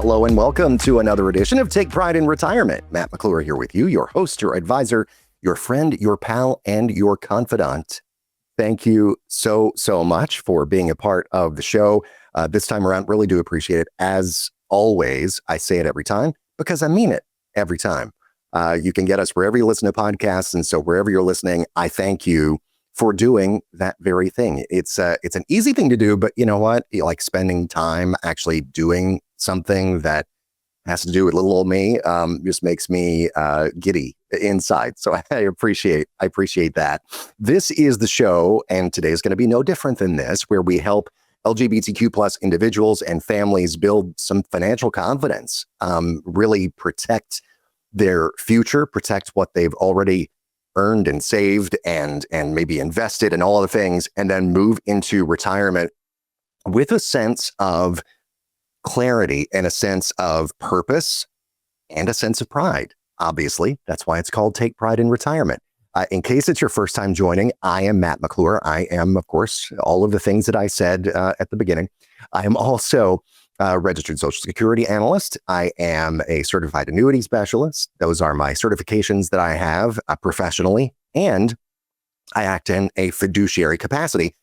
Hello and welcome to another edition of Take Pride in Retirement. Matt McClure here with you, your host, your advisor, your friend, your pal, and your confidant. Thank you so much for being a part of the show. This time around, really do appreciate it. As always, I say it every time because I mean it every time. You can get us wherever you listen to podcasts. And so wherever you're listening, I thank you for doing that very thing. It's an easy thing to do, but you know what? Like spending time actually doing something that has to do with little old me just makes me giddy inside. So I appreciate that. This is the show, and today is going to be no different than this, where we help LGBTQ plus individuals and families build some financial confidence, really protect their future, protect what they've already earned and saved and maybe invested in all of the things, and then move into retirement with a sense of clarity and a sense of purpose and a sense of pride. Obviously, that's why it's called Take Pride in Retirement. In case it's your first time joining, I am Matt McClure. I am, of course, all of the things that I said at the beginning. I am also a Registered Social Security Analyst. I am a Certified Annuity Specialist. Those are my certifications that I have professionally. And I act in a fiduciary capacity,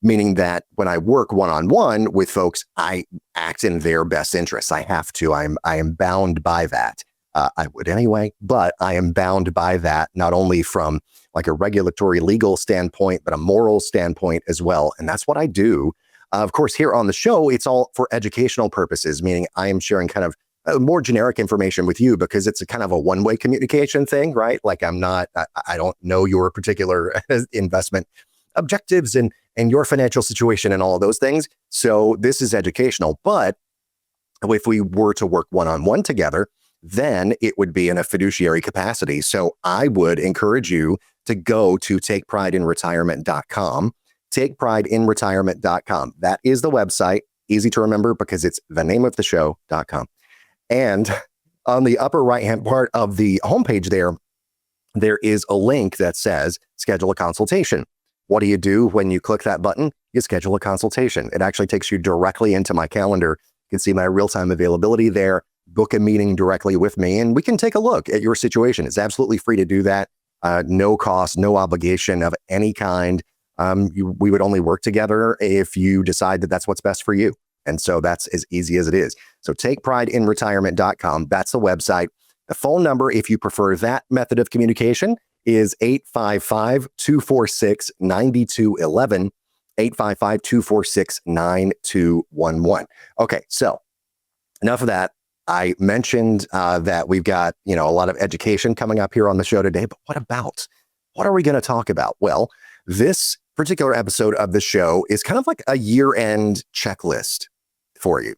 meaning that when I work one-on-one with folks, I act in their best interests. I have to. I am bound by that. I would anyway, but I am bound by that, not only from like a regulatory legal standpoint, but a moral standpoint as well. And that's what I do. Of course, here on the show, it's all for educational purposes, meaning I am sharing kind of more generic information with you because it's a kind of a one-way communication thing, right? Like I don't know your particular investment objectives and your financial situation and all of those things. So this is educational. But if we were to work one-on-one together, then it would be in a fiduciary capacity. So I would encourage you to go to takeprideinretirement.com. takeprideinretirement.com. That is the website. Easy to remember because it's the name of the show.com. And on the upper right-hand part of the homepage there is a link that says schedule a consultation. What do you do when you click that button? You schedule a consultation. It actually takes you directly into my calendar. You can see my real-time availability there, book a meeting directly with me, and we can take a look at your situation. It's absolutely free to do that. No cost, no obligation of any kind. We would only work together if you decide that that's what's best for you. And so that's as easy as it is. So takeprideinretirement.com. That's the website. The phone number, if you prefer that method of communication, is 855-246-9211, 855-246-9211. Okay, so enough of that. I mentioned that we've got, a lot of education coming up here on the show today, but what are we going to talk about? Well, this particular episode of the show is kind of like a year-end checklist for you.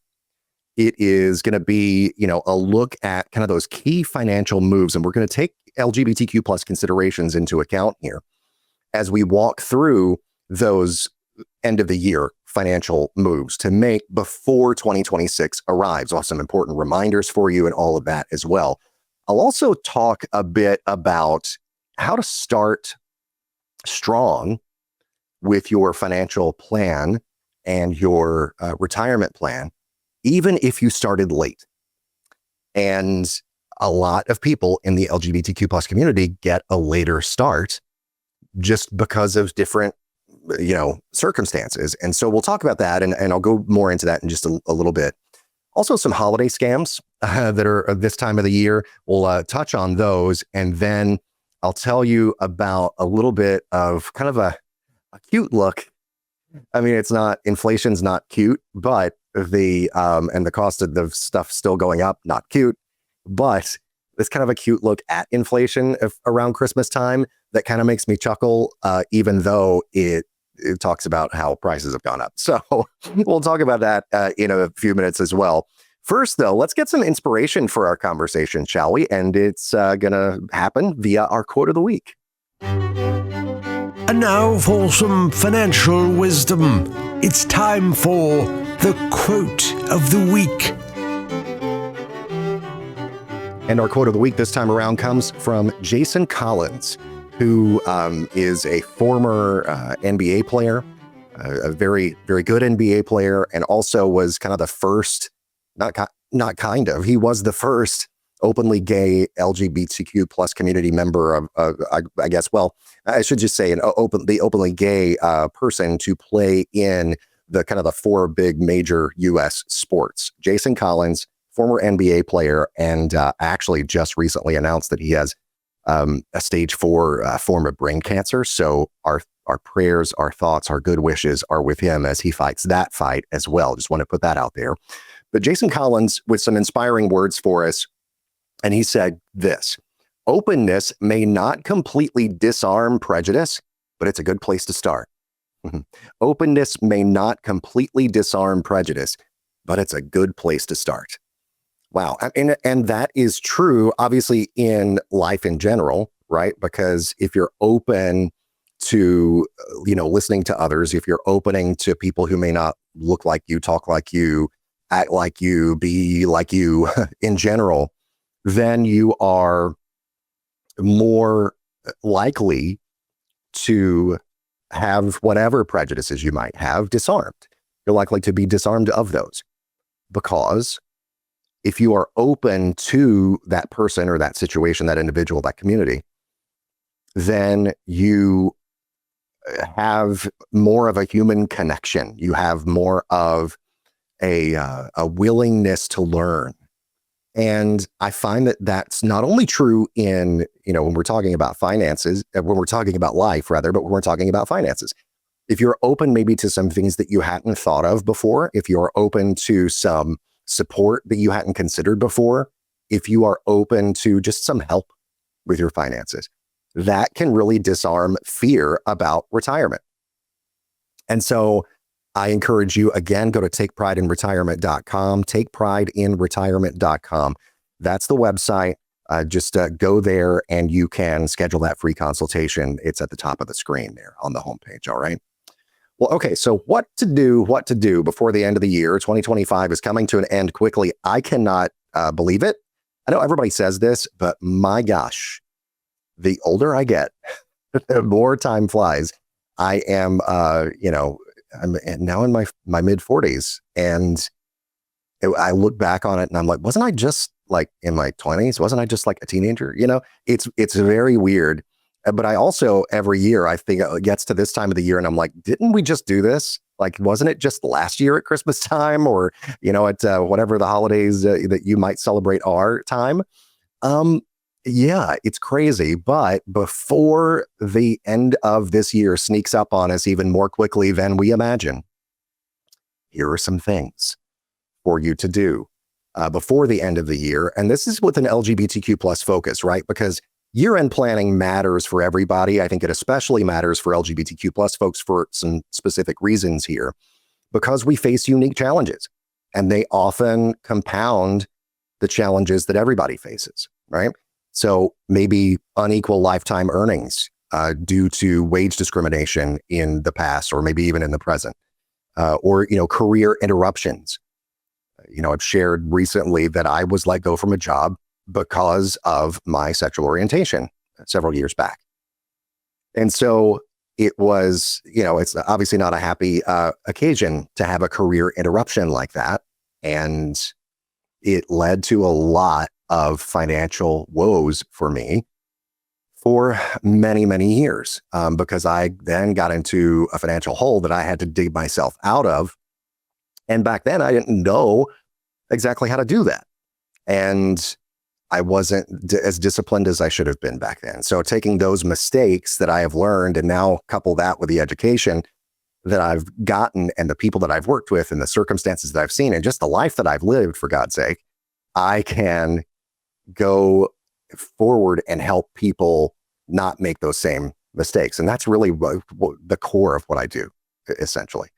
It is going to be, a look at kind of those key financial moves, and we're going to take LGBTQ plus considerations into account here as we walk through those end of the year financial moves to make before 2026 arrives. Also, some important reminders for you and all of that as well. I'll also talk a bit about how to start strong with your financial plan and your retirement plan, even if you started late. And a lot of people in the LGBTQ plus community get a later start just because of different, circumstances. And so we'll talk about that, and I'll go more into that in just a little bit. Also, some holiday scams that are this time of the year. We'll touch on those, and then I'll tell you about a little bit of kind of a cute look. I mean, inflation's not cute, but and the cost of the stuff still going up, not cute, but it's kind of a cute look at inflation around Christmas time that kind of makes me chuckle, even though it talks about how prices have gone up. So we'll talk about that in a few minutes as well. First, though, let's get some inspiration for our conversation, shall we? And it's going to happen via our quote of the week. And now for some financial wisdom. It's time for the quote of the week. And our quote of the week this time around comes from Jason Collins, who is a former NBA player, a very, very good NBA player, and also was kind of the first, not kind of. He was the first openly gay LGBTQ plus community member of, I guess, well, I should just say the openly gay person to play in the kind of the four big major U.S. sports. Jason Collins, former NBA player, and actually just recently announced that he has a stage 4 form of brain cancer. So our prayers, our thoughts, our good wishes are with him as he fights that fight as well. Just want to put that out there. But Jason Collins with some inspiring words for us. And he said this: openness may not completely disarm prejudice, but it's a good place to start. Openness may not completely disarm prejudice, but it's a good place to start. Wow. And that is true, obviously, in life in general, right? Because if you're open to, listening to others, if you're opening to people who may not look like you, talk like you, act like you, be like you in general, then you are more likely to have whatever prejudices you might have disarmed. You're likely to be disarmed of those, because if you are open to that person or that situation, that individual, that community, then you have more of a human connection. You have more of a willingness to learn. And I find that that's not only true in, when we're talking about finances, when we're talking about life rather, but when we're talking about finances. If you're open maybe to some things that you hadn't thought of before, if you're open to some support that you hadn't considered before, if you are open to just some help with your finances, that can really disarm fear about retirement. And so I encourage you, again, go to takeprideinretirement.com, takeprideinretirement.com. That's the website. Just go there and you can schedule that free consultation. It's at the top of the screen there on the homepage. All right. Well, okay. So what to do before the end of the year? 2025 is coming to an end quickly. I cannot believe it. I know everybody says this, but my gosh, the older I get, the more time flies. I am, I'm now in my mid 40s, and I look back on it and I'm like, wasn't I just like in my 20s? Wasn't I just like a teenager? It's very weird. But I also, every year, I think it gets to this time of the year and I'm like, didn't we just do this? Like, wasn't it just last year at Christmas time, or, at whatever the holidays that you might celebrate are time? Yeah, it's crazy. But before the end of this year sneaks up on us even more quickly than we imagine, here are some things for you to do before the end of the year. And this is with an LGBTQ plus focus, right? Because year-end planning matters for everybody. I think it especially matters for LGBTQ plus folks for some specific reasons here, because we face unique challenges and they often compound the challenges that everybody faces, right? So maybe unequal lifetime earnings due to wage discrimination in the past, or maybe even in the present, or, career interruptions. I've shared recently that I was let go from a job because of my sexual orientation several years back. And so it was, it's obviously not a happy occasion to have a career interruption like that. And it led to a lot of financial woes for me for many, many years, because I then got into a financial hole that I had to dig myself out of. And back then I didn't know exactly how to do that. And I wasn't as disciplined as I should have been back then. So taking those mistakes that I have learned and now couple that with the education that I've gotten and the people that I've worked with and the circumstances that I've seen and just the life that I've lived, for God's sake, I can go forward and help people not make those same mistakes. And that's really the core of what I do, essentially.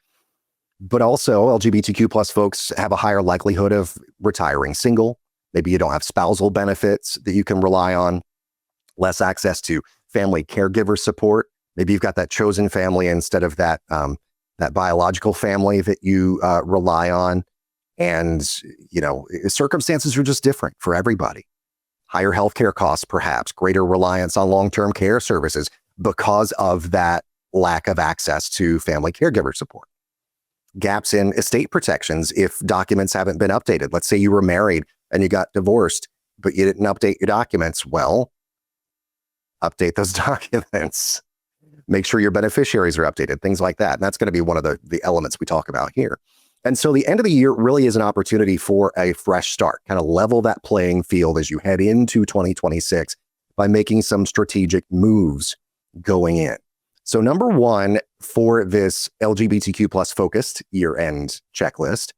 But also LGBTQ plus folks have a higher likelihood of retiring single. Maybe you don't have spousal benefits that you can rely on, less access to family caregiver support. Maybe you've got that chosen family instead of that biological family that you rely on. And, circumstances are just different for everybody. Higher healthcare costs, perhaps, greater reliance on long-term care services because of that lack of access to family caregiver support. gaps in estate protections if documents haven't been updated. Let's say you were married and you got divorced, but you didn't update your documents. Well, update those documents. Make sure your beneficiaries are updated, things like that. And that's going to be one of the elements we talk about here. And so the end of the year really is an opportunity for a fresh start, kind of level that playing field as you head into 2026 by making some strategic moves going in. So number one for this LGBTQ plus focused year-end checklist,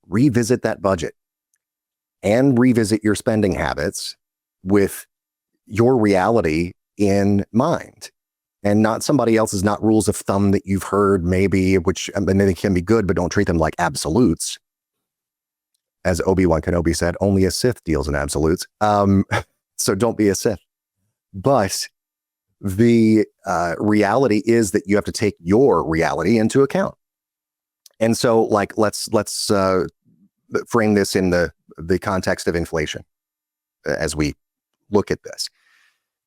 revisit that budget and revisit your spending habits with your reality in mind and not somebody else's, not rules of thumb that you've heard maybe, which I mean, they can be good, but don't treat them like absolutes. As Obi-Wan Kenobi said, only a Sith deals in absolutes. So don't be a Sith. But the reality is that you have to take your reality into account. And so like, let's frame this in the context of inflation as we look at this.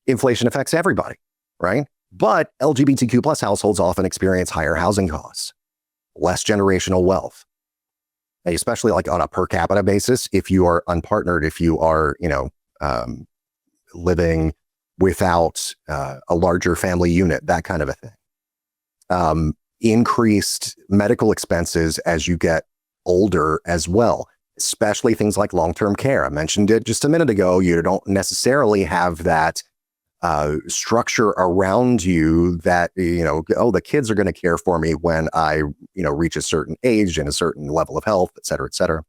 Inflation affects everybody, right? But LGBTQ plus households often experience higher housing costs, less generational wealth, especially like on a per capita basis. If you are unpartnered, if you are, living without a larger family unit, that kind of a thing. Increased medical expenses as you get older as well, especially things like long-term care. I mentioned it just a minute ago. You don't necessarily have that structure around you that, the kids are going to care for me when I, reach a certain age and a certain level of health, et cetera, et cetera.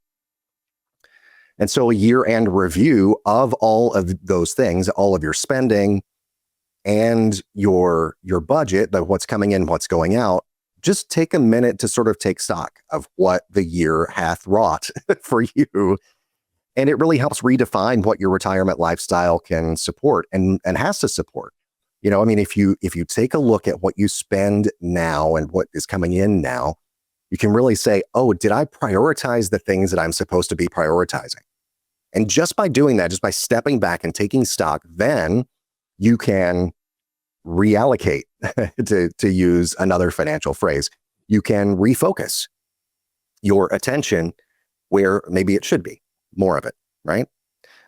And so a year-end review of all of those things, all of your spending and your budget, what's coming in, what's going out, just take a minute to sort of take stock of what the year hath wrought for you. And it really helps redefine what your retirement lifestyle can support and has to support. If you take a look at what you spend now and what is coming in now, you can really say, oh, did I prioritize the things that I'm supposed to be prioritizing? And just by doing that, just by stepping back and taking stock, then you can reallocate, to use another financial phrase. You can refocus your attention where maybe it should be. More of it, right?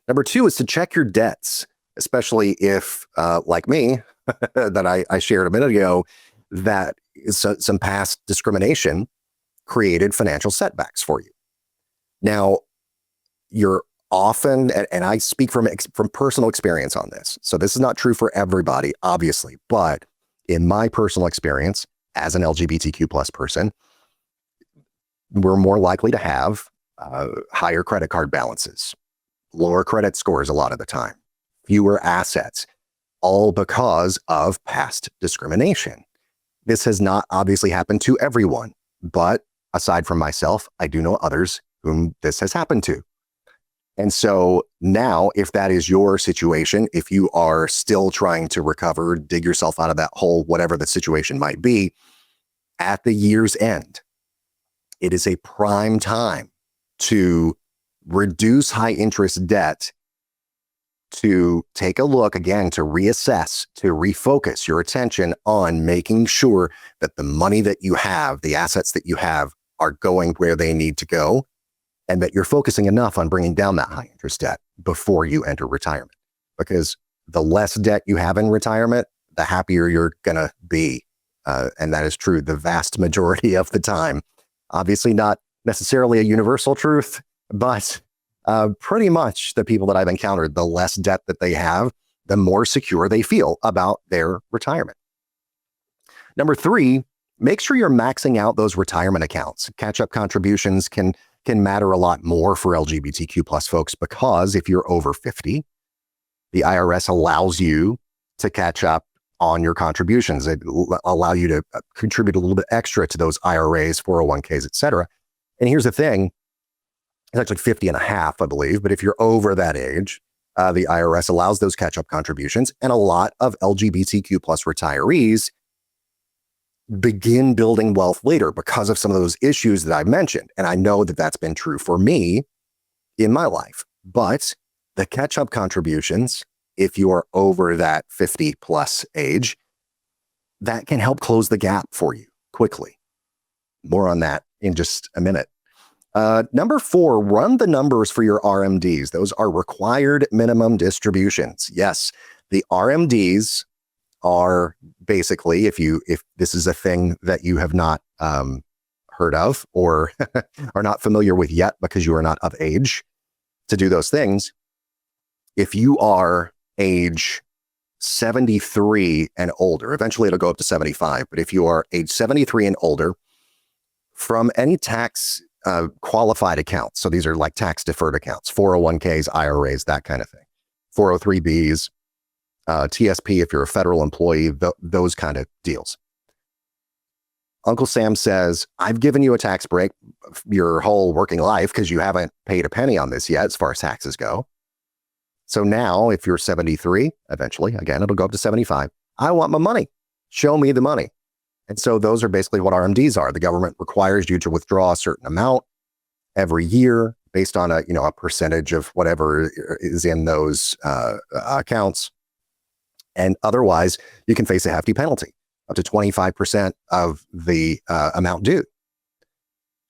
Number two is to check your debts, especially if, like me, that I shared a minute ago, that some past discrimination created financial setbacks for you. Now, you're often, and I speak from personal experience on this, so this is not true for everybody, obviously, but in my personal experience as an LGBTQ plus person, we're more likely to have higher credit card balances, lower credit scores a lot of the time, fewer assets, all because of past discrimination. This has not obviously happened to everyone, but aside from myself, I do know others whom this has happened to. And so now, if that is your situation, if you are still trying to recover, dig yourself out of that hole, whatever the situation might be, at the year's end, it is a prime time to reduce high interest debt, to take a look again, to reassess, to refocus your attention on making sure that the money that you have, the assets that you have, are going where they need to go, and that you're focusing enough on bringing down that high interest debt before you enter retirement. Because the less debt you have in retirement, the happier you're going to be. And that is true the vast majority of the time. Obviously not necessarily a universal truth, but pretty much the people that I've encountered, the less debt that they have, the more secure they feel about their retirement. Number three, make sure you're maxing out those retirement accounts. Catch-up contributions can matter a lot more for LGBTQ plus folks because if you're over 50, the IRS allows you to catch up on your contributions. It allow you to contribute a little bit extra to those IRAs, 401ks, et cetera. And here's the thing, it's actually 50 and a half, I believe. But if you're over that age, the IRS allows those catch-up contributions. And a lot of LGBTQ plus retirees begin building wealth later because of some of those issues that I mentioned. And I know that that's been true for me in my life. But the catch-up contributions, if you are over that 50 plus age, that can help close the gap for you quickly. More on that in just a minute. Number 4, run the numbers for your RMDs. Those are required minimum distributions. Yes, the RMDs are basically, if this is a thing that you have not heard of or are not familiar with yet because you are not of age to do those things, if you are age 73 and older, eventually it'll go up to 75, but if you are age 73 and older, from any tax qualified accounts, so these are like tax deferred accounts, 401ks, IRAs, that kind of thing, 403bs, TSP if you're a federal employee, those kind of deals. Uncle Sam says, I've given you a tax break your whole working life because you haven't paid a penny on this yet as far as taxes go. So now if you're 73, eventually, again, it'll go up to 75. I want my money. Show me the money. And so those are basically what RMDs are. The government requires you to withdraw a certain amount every year based on a percentage of whatever is in those accounts. And otherwise, you can face a hefty penalty, up to 25% of the amount due.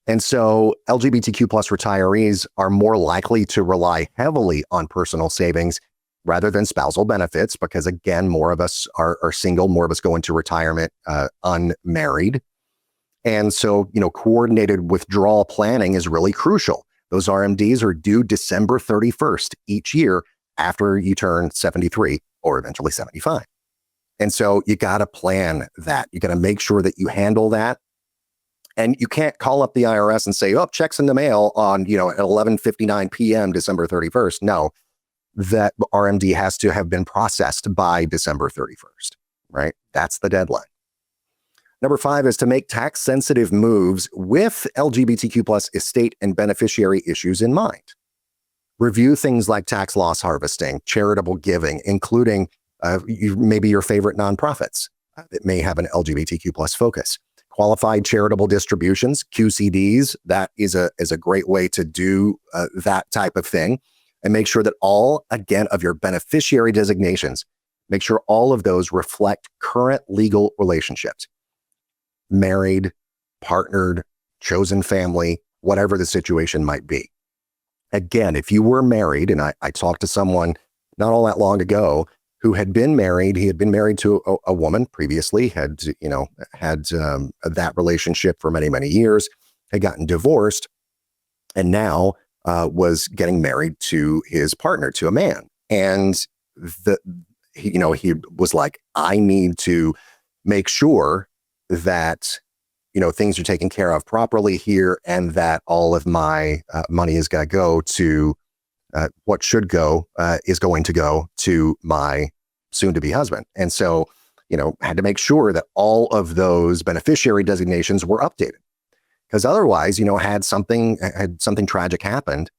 And so LGBTQ plus retirees are more likely to rely heavily on personal savings rather than spousal benefits because, again, more of us are single, more of us go into retirement unmarried. And so, coordinated withdrawal planning is really crucial. Those RMDs are due December 31st each year after you turn 73 or eventually 75. And so you got to plan that. You got to make sure that you handle that. And you can't call up the IRS and say, oh, checks in the mail on, at 11:59 p.m. December 31st. No, that RMD has to have been processed by December 31st, right? That's the deadline. Number 5 is to make tax sensitive moves with LGBTQ plus estate and beneficiary issues in mind. Review things like tax loss harvesting, charitable giving, including maybe your favorite nonprofits that may have an LGBTQ plus focus. Qualified charitable distributions, QCDs, that is a great way to do that type of thing. And make sure that all, again, of your beneficiary designations, make sure all of those reflect current legal relationships. Married, partnered, chosen family, whatever the situation might be. Again, if you were married, and I talked to someone not all that long ago who had been married, he had been married to a woman previously, had that relationship for many, many years, had gotten divorced, and now was getting married to his partner, to a man. And he was like, I need to make sure that things are taken care of properly here, and that all of my money is going to go to what should go is going to go to my soon-to-be husband. And so, had to make sure that all of those beneficiary designations were updated. Because otherwise, had something tragic happened,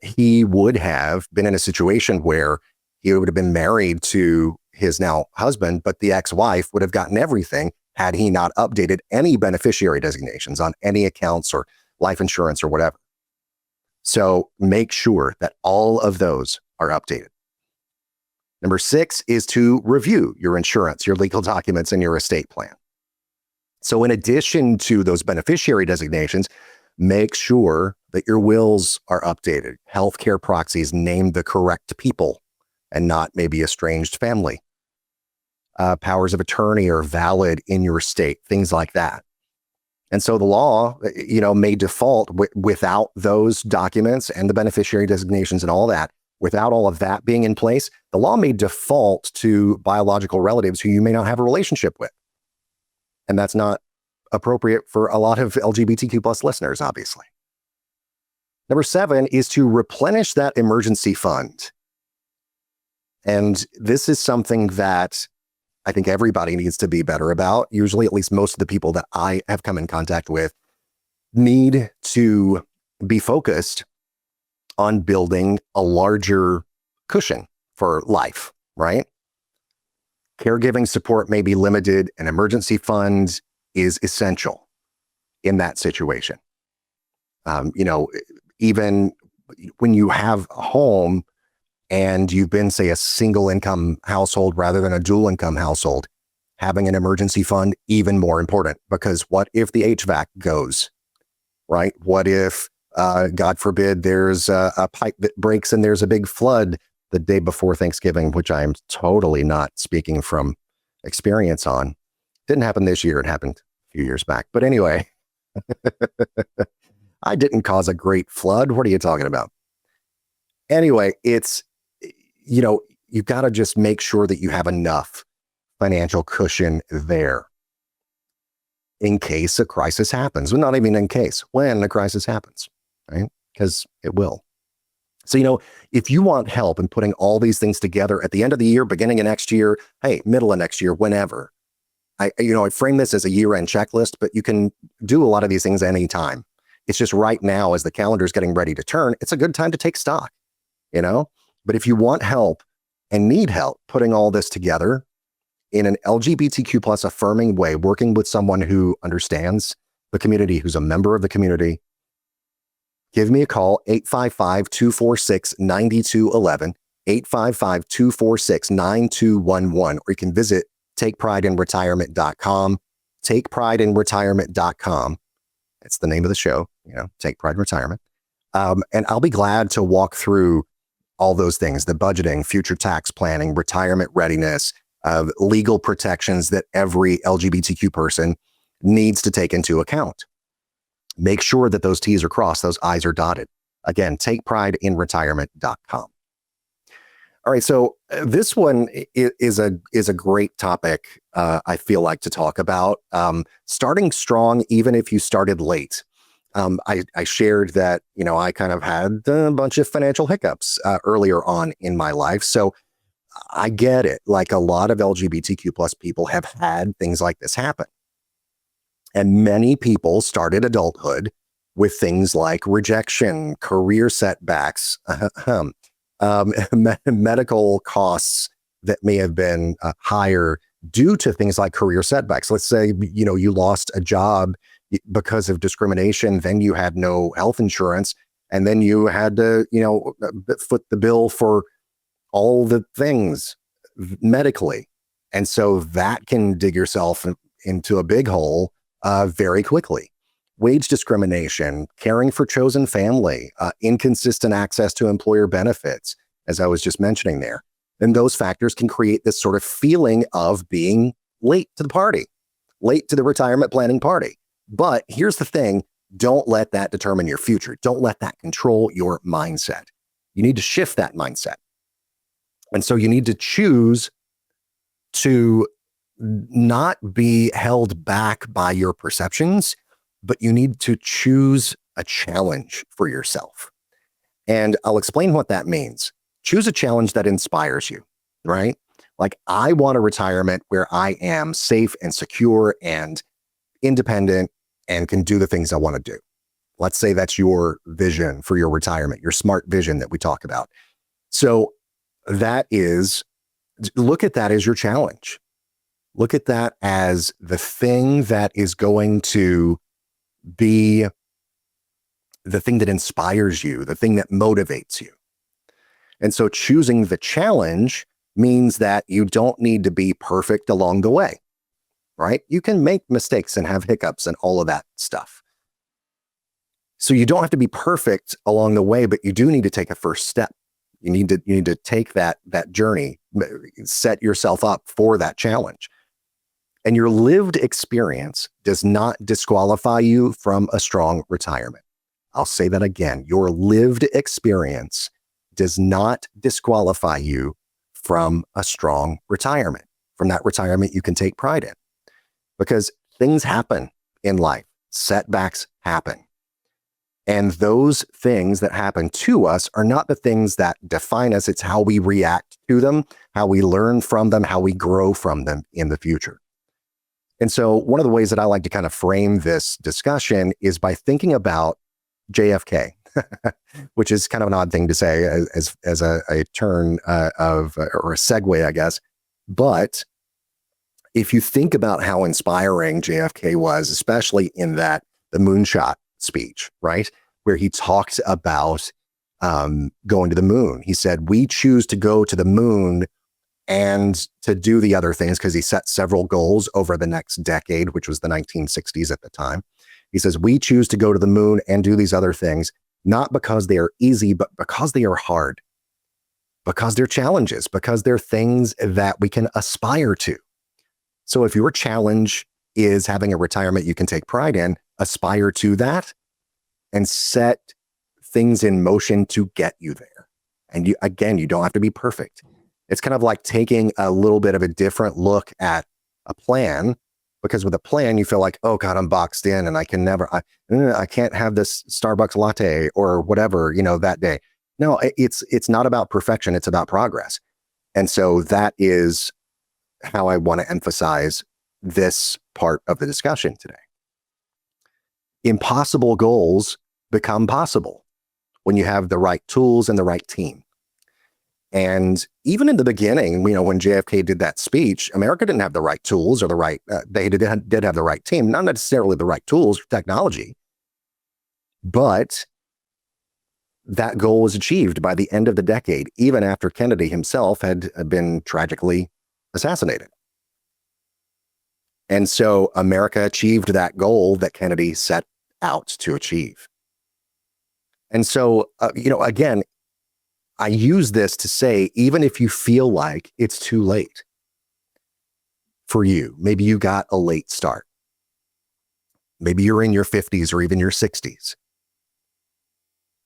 he would have been in a situation where he would have been married to his now husband, but the ex-wife would have gotten everything had he not updated any beneficiary designations on any accounts or life insurance or whatever. So make sure that all of those are updated. Number 6 is to review your insurance, your legal documents, and your estate plan. So in addition to those beneficiary designations, make sure that your wills are updated. Healthcare proxies name the correct people and not maybe estranged family. Powers of attorney are valid in your state, things like that. And so the law, may default without those documents and the beneficiary designations and all that, without all of that being in place, the law may default to biological relatives who you may not have a relationship with. And that's not appropriate for a lot of LGBTQ plus listeners, obviously. Number 7 is to replenish that emergency fund. And this is something that I think everybody needs to be better about. Usually, at least most of the people that I have come in contact with need to be focused on building a larger cushion for life, right? Caregiving support may be limited. An emergency fund is essential in that situation. Even when you have a home and you've been, say, a single income household rather than a dual income household, having an emergency fund, even more important, because what if the HVAC goes, right? What if, God forbid, there's a pipe that breaks and there's a big flood the day before Thanksgiving, which I am totally not speaking from experience on. Didn't happen this year. It happened a few years back. But anyway, I didn't cause a great flood. What are you talking about? Anyway, it's, you've got to just make sure that you have enough financial cushion there in case a crisis happens. Well, not even in case, when a crisis happens, right? Because it will. So, if you want help in putting all these things together at the end of the year, beginning of next year, hey, middle of next year, whenever, I frame this as a year-end checklist, but you can do a lot of these things anytime. It's just right now, as the calendar is getting ready to turn, it's a good time to take stock, But if you want help and need help putting all this together in an LGBTQ plus affirming way, working with someone who understands the community, who's a member of the community, give me a call, 855-246-9211, 855-246-9211, or you can visit takeprideinretirement.com, takeprideinretirement.com. It's the name of the show, Take Pride in Retirement. And I'll be glad to walk through all those things, the budgeting, future tax planning, retirement readiness, legal protections that every LGBTQ person needs to take into account. Make sure that those T's are crossed, those I's are dotted. Again, takeprideinretirement.com. All right, so this one is a great topic, I feel like, to talk about. Starting strong, even if you started late. I shared that, I kind of had a bunch of financial hiccups earlier on in my life. So I get it. Like a lot of LGBTQ plus people have had things like this happen. And many people started adulthood with things like rejection, career setbacks, medical costs that may have been higher due to things like career setbacks. Let's say, you lost a job because of discrimination, then you had no health insurance, and then you had to, foot the bill for all the things medically. And so that can dig yourself into a big hole very quickly. Wage discrimination, caring for chosen family, inconsistent access to employer benefits, as I was just mentioning there. And those factors can create this sort of feeling of being late to the party, late to the retirement planning party. But here's the thing, don't let that determine your future. Don't let that control your mindset. You need to shift that mindset. And so you need to choose to not be held back by your perceptions, but you need to choose a challenge for yourself. And I'll explain what that means. Choose a challenge that inspires you, right? Like, I want a retirement where I am safe and secure and independent and can do the things I want to do. Let's say that's your vision for your retirement, your smart vision that we talk about. So look at that as your challenge. Look at that as the thing that is going to be the thing that inspires you, the thing that motivates you. And so choosing the challenge means that you don't need to be perfect along the way, right? You can make mistakes and have hiccups and all of that stuff. So you don't have to be perfect along the way, but you do need to take a first step. You need to take that journey, set yourself up for that challenge. And your lived experience does not disqualify you from a strong retirement. I'll say that again. Your lived experience does not disqualify you from a strong retirement, from that retirement you can take pride in. Because things happen in life, setbacks happen. And those things that happen to us are not the things that define us. It's how we react to them, how we learn from them, how we grow from them in the future. And so one of the ways that I like to kind of frame this discussion is by thinking about JFK, which is kind of an odd thing to say as a turn or a segue, I guess. But if you think about how inspiring JFK was, especially in the moonshot speech, right? Where he talked about going to the moon. He said, "We choose to go to the moon and to do the other things, because he set several goals over the next decade, which was the 1960s at the time. He says, we choose to go to the moon and do these other things, not because they are easy, but because they are hard, because they're challenges, because they're things that we can aspire to. So if your challenge is having a retirement you can take pride in, aspire to that and set things in motion to get you there. And you don't have to be perfect. It's kind of like taking a little bit of a different look at a plan, because with a plan, you feel like, oh God, I'm boxed in and I can't have this Starbucks latte or whatever, that day. No, it's not about perfection. It's about progress. And so that is how I want to emphasize this part of the discussion today. Impossible goals become possible when you have the right tools and the right team. And even in the beginning, when JFK did that speech, America didn't have the right tools or they did have the right team, not necessarily the right tools or technology, but that goal was achieved by the end of the decade, even after Kennedy himself had been tragically assassinated. And so America achieved that goal that Kennedy set out to achieve. And so, again, I use this to say, even if you feel like it's too late for you, maybe you got a late start. Maybe you're in your 50s or even your 60s.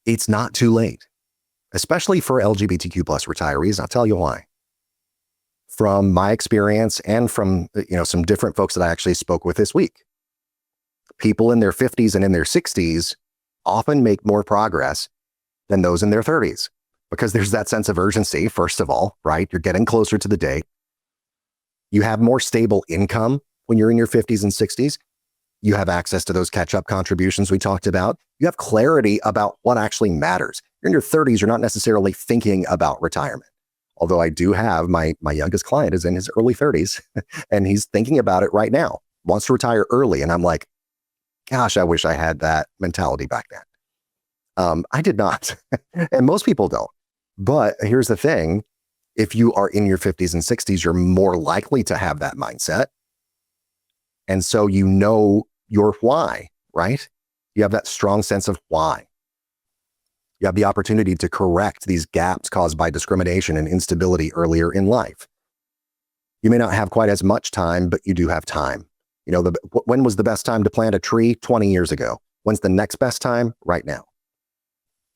It's not too late, especially for LGBTQ plus retirees. I'll tell you why. From my experience and from some different folks that I actually spoke with this week, people in their 50s and in their 60s often make more progress than those in their 30s. Because there's that sense of urgency, first of all, right? You're getting closer to the date. You have more stable income when you're in your 50s and 60s. You have access to those catch-up contributions we talked about. You have clarity about what actually matters. You're in your 30s, you're not necessarily thinking about retirement. Although I do have my youngest client is in his early 30s, and he's thinking about it right now, wants to retire early. And I'm like, gosh, I wish I had that mentality back then. I did not, and most people don't. But here's the thing, if you are in your 50s and 60s, you're more likely to have that mindset. And so you know your why, right? You have that strong sense of why. You have the opportunity to correct these gaps caused by discrimination and instability earlier in life. You may not have quite as much time, but you do have time. When was the best time to plant a tree? 20 years ago. When's the next best time? Right now.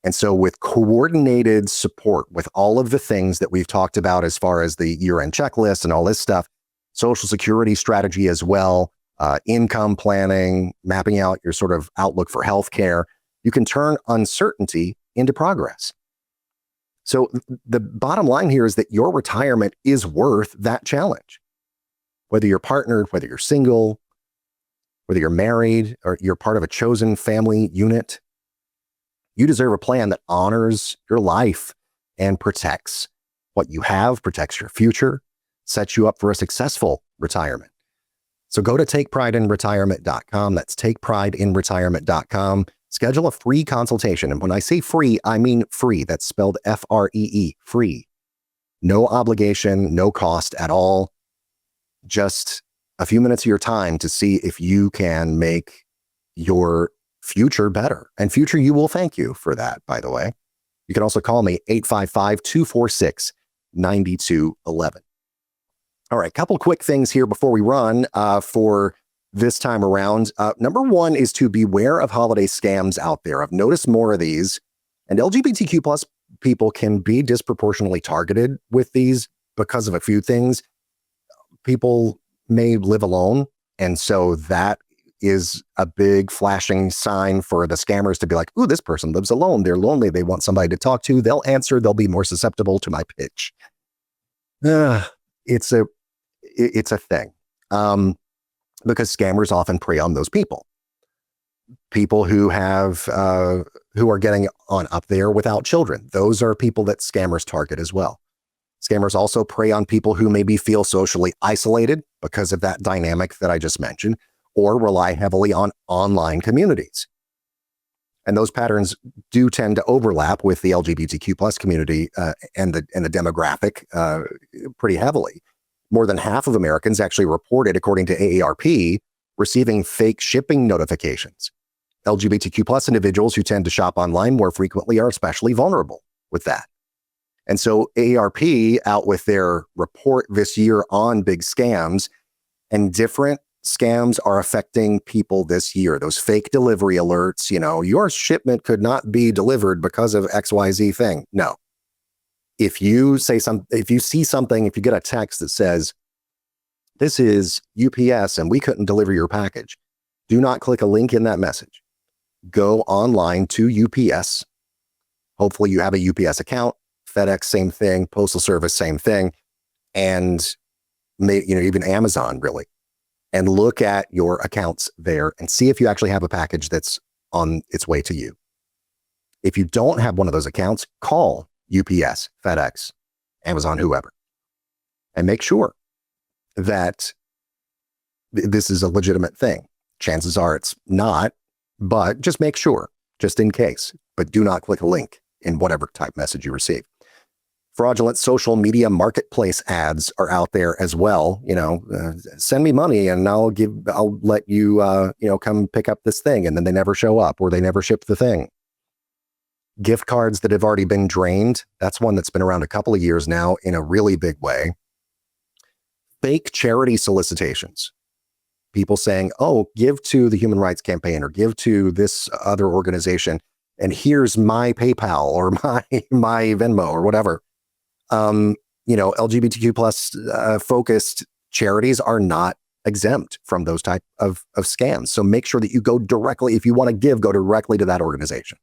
And so with coordinated support with all of the things that we've talked about as far as the year-end checklist and all this stuff, Social Security strategy as well, income planning, mapping out your sort of outlook for healthcare, you can turn uncertainty into progress. So the bottom line here is that your retirement is worth that challenge. Whether you're partnered, whether you're single, whether you're married, or you're part of a chosen family unit, you deserve a plan that honors your life and protects what you have, protects your future, sets you up for a successful retirement. So go to takeprideinretirement.com. That's takeprideinretirement.com. Schedule a free consultation. And when I say free, I mean free. That's spelled F-R-E-E, free. No obligation, no cost at all. Just a few minutes of your time to see if you can make your future better. And future, you will thank you for that, by the way. You can also call me 855-246-9211. All right, a couple quick things here before we run for this time around. Number one is to beware of holiday scams out there. I've noticed more of these, and LGBTQ plus people can be disproportionately targeted with these because of a few things. People may live alone, and so that is a big flashing sign for the scammers to be like, ooh, this person lives alone. They're lonely. They want somebody to talk to. They'll answer. They'll be more susceptible to my pitch. It's a thing. Because scammers often prey on those people. People who have, who are getting on up there without children. Those are people that scammers target as well. Scammers also prey on people who maybe feel socially isolated because of that dynamic that I just mentioned, or rely heavily on online communities. And those patterns do tend to overlap with the LGBTQ plus community and the demographic pretty heavily. More than half of Americans actually reported, according to AARP, receiving fake shipping notifications. LGBTQ plus individuals who tend to shop online more frequently are especially vulnerable with that. And so AARP out with their report this year on big scams, and different scams are affecting people this year. Those fake delivery alerts, your shipment could not be delivered because of XYZ thing. No. If you see something, if you get a text that says, this is UPS and we couldn't deliver your package, do not click a link in that message. Go online to UPS. Hopefully you have a UPS account. FedEx, same thing. Postal Service, same thing. And even Amazon, really. And look at your accounts there and see if you actually have a package that's on its way to you. If you don't have one of those accounts, call UPS, FedEx, Amazon, whoever, and make sure that this is a legitimate thing. Chances are it's not, but just make sure, just in case. But do not click a link in whatever type message you receive. Fraudulent social media marketplace ads are out there as well. Send me money and I'll let you, come pick up this thing. And then they never show up or they never ship the thing. Gift cards that have already been drained. That's one that's been around a couple of years now in a really big way. Fake charity solicitations. People saying, oh, give to the Human Rights Campaign or give to this other organization. And here's my PayPal or my Venmo or whatever. LGBTQ plus focused charities are not exempt from those type of scams. So make sure that you go directly, if you want to give, go directly to that organization.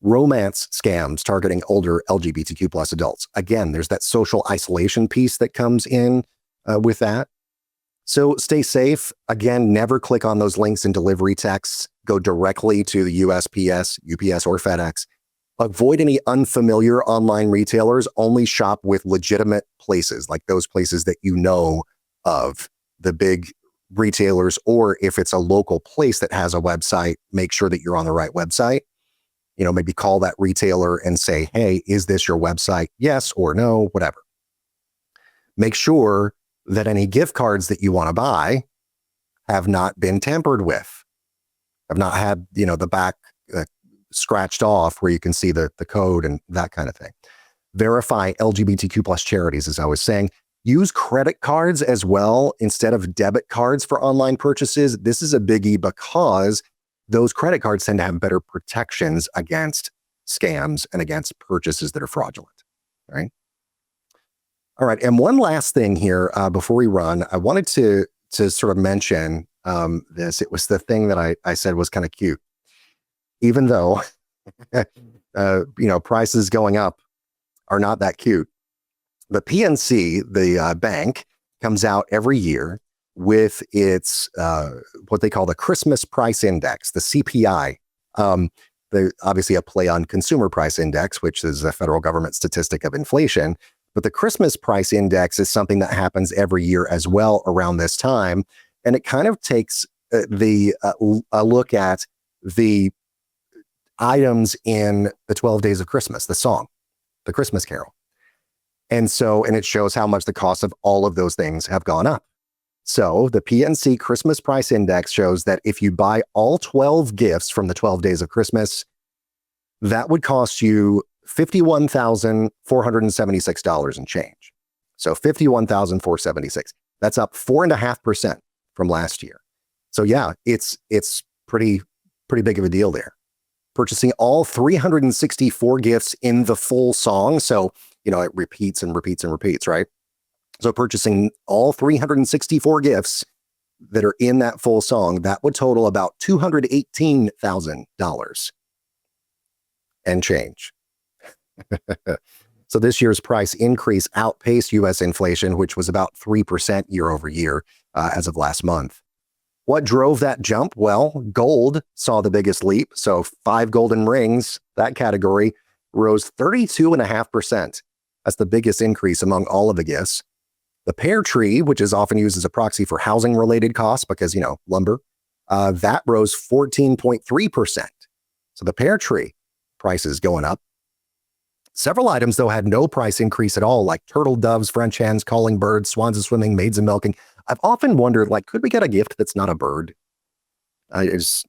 Romance scams targeting older LGBTQ plus adults. Again, there's that social isolation piece that comes in with that. So stay safe. Again, never click on those links in delivery texts. Go directly to the USPS, UPS, or FedEx. Avoid any unfamiliar online retailers. Only shop with legitimate places, like those places that you know of, the big retailers, or if it's a local place that has a website, make sure that you're on the right website. Maybe call that retailer and say, hey, is this your website? Yes or no, whatever. Make sure that any gift cards that you want to buy have not been tampered with, have not had, the back scratched off where you can see the code and that kind of thing. Verify LGBTQ plus charities, as I was saying. Use credit cards as well instead of debit cards for online purchases. This is a biggie because those credit cards tend to have better protections against scams and against purchases that are fraudulent, right? All right. And one last thing here before we run, I wanted to sort of mention this. It was the thing that I said was kind of cute. Even though, prices going up are not that cute. The PNC, the bank, comes out every year with its what they call the Christmas Price Index, the CPI. Obviously a play on Consumer Price Index, which is a federal government statistic of inflation. But the Christmas Price Index is something that happens every year as well around this time. And it kind of takes a look at the items in the 12 Days of Christmas, the song, the Christmas Carol. And it shows how much the cost of all of those things have gone up. So the PNC Christmas Price Index shows that if you buy all 12 gifts from the 12 Days of Christmas, that would cost you $51,476 and change. So $51,476. That's up 4.5% from last year. So yeah, it's pretty big of a deal there. Purchasing all 364 gifts in the full song. So, it repeats and repeats and repeats, right? So purchasing all 364 gifts that are in that full song, that would total about $218,000 and change. So this year's price increase outpaced U.S. inflation, which was about 3% year over year as of last month. What drove that jump? Well, gold saw the biggest leap. So 5 golden rings, that category, rose 32.5%. That's the biggest increase among all of the gifts. The pear tree, which is often used as a proxy for housing-related costs because, lumber, that rose 14.3%. So the pear tree prices going up. Several items, though, had no price increase at all, like turtle doves, French hens, calling birds, swans and swimming, maids and milking. I've often wondered, like, could we get a gift that's not a bird? It's,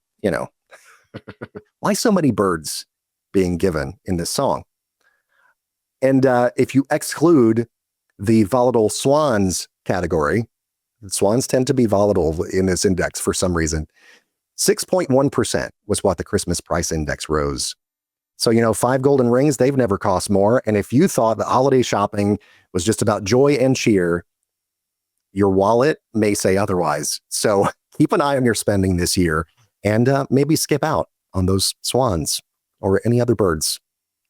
why so many birds being given in this song? And if you exclude the volatile swans category, swans tend to be volatile in this index for some reason. 6.1% was what the Christmas Price Index rose. So, 5 golden rings, they've never cost more. And if you thought the holiday shopping was just about joy and cheer, your wallet may say otherwise. So keep an eye on your spending this year and maybe skip out on those swans or any other birds.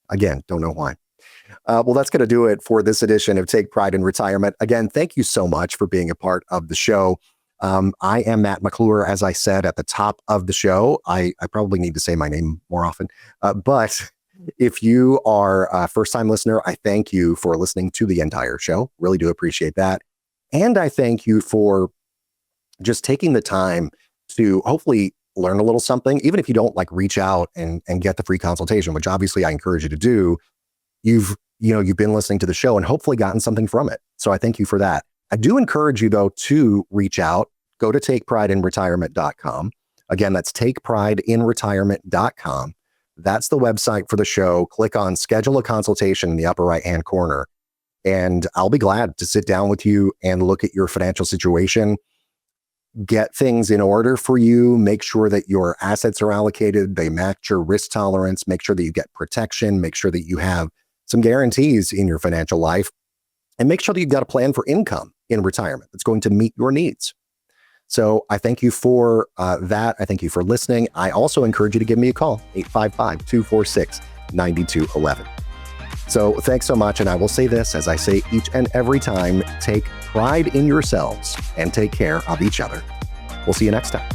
Again, don't know why. Well, that's going to do it for this edition of Take Pride in Retirement. Again, thank you so much for being a part of the show. I am Matt McClure, as I said at the top of the show. I probably need to say my name more often. But if you are a first-time listener, I thank you for listening to the entire show. Really do appreciate that. And I thank you for just taking the time to hopefully learn a little something, even if you don't reach out and get the free consultation, which obviously I encourage you to do. You've been listening to the show and hopefully gotten something from it. So I thank you for that. I do encourage you, though, to reach out. Go to takeprideinretirement.com. Again, that's takeprideinretirement.com. That's the website for the show. Click on schedule a consultation in the upper right-hand corner. And I'll be glad to sit down with you and look at your financial situation, get things in order for you, make sure that your assets are allocated, they match your risk tolerance, make sure that you get protection, make sure that you have some guarantees in your financial life, and make sure that you've got a plan for income in retirement that's going to meet your needs. So I thank you for that. I thank you for listening. I also encourage you to give me a call, 855-246-9211. So thanks so much. And I will say this, as I say each and every time, take pride in yourselves and take care of each other. We'll see you next time.